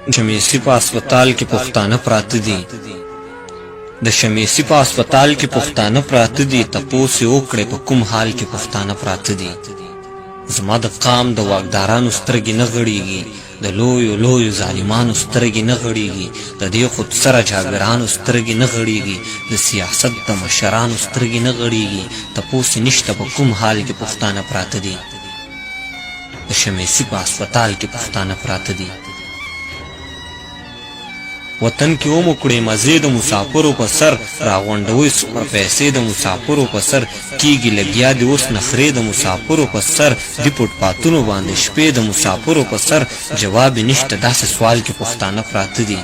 شمیسی په هسپتال کې پښتانه پراته دي. د شمیسی په هسپتال کې پښتانه پراته دي. تپوس یې وکړئ په کوم حال کې پښتانه پراته دي. زما د قام د واکدارانو سترګې نه غړېږي، د لویو لویو ظالمانو سترګې نه غړېږي، د دې خودسره جابرانو سترګې نه غړېږي، د سیاست د مشرانو سترګې نه غړېږي. تپوس یې نشته په کوم حال کې پښتانه پراته دي. د شمیسی په هسپتال کې پښتانه پراته دي. وطن کې ومکړې مزې د مسافرو په سر، راغونډوي څومره پیسې د مسافرو په سر، کېږي لګیا دي اوس نخرې د مسافرو په سر، د فوټپاتونو باندې شپې د مسافرو په سر. جواب یې نشته داسې سوال کې پښتانه پراته دي.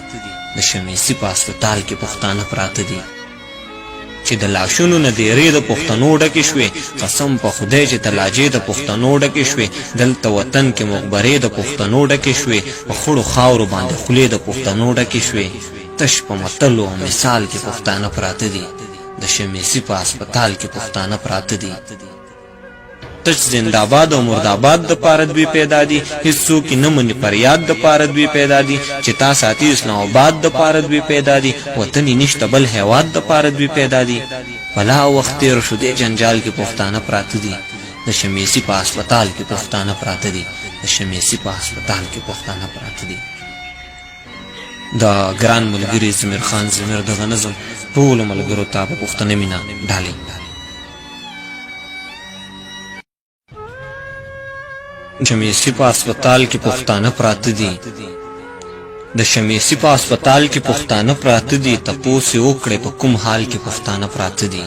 د شمیسی په هسپتال کې پښتانه پراته دي. چې د لاشونو نه دیرې د پښتنو ډکې شوې، قسم په خدای چې تلاجې د پښتنو ډکې شوې. دلته وطن کې مقبرې د پښتنو ډکې شوې، په خړو خاورو باندې خولې د پښتنو ډکې شوې. تش په متلو او مثال کې پښتانه پراته دي. د شمیسی په هسپتال کې پښتانه پراته دي. تش زنده‌باد او مرداباد د پاره دوی پیدا دي، هیڅوک نه مني فریاد د پاره دوی پیدا دي. چې تا ساتي اسلام آباد د پاره دوی پیدا دي، وطن نشته بل هیواد د پاره دوی پیدا دي. بلا وخت تیر شو دې جنجال کې پښتانه پراته دي. د شمیسی په هسپتال کې پښتانه پراته دي. د شمیسی په هسپتال کې پښتانه پراته دي. دا ګران ملګری زمیر خان زمیر دغه نظم ټولو ملګرو ته په پښتنه مینا ډالۍ. شمیسی په هسپتال کې پښتانه پراته دي. د شمیسی په هسپتال کې پښتانه پراته دي. تپوس یې وکړئ په کوم حال کې پښتانه پراته دي.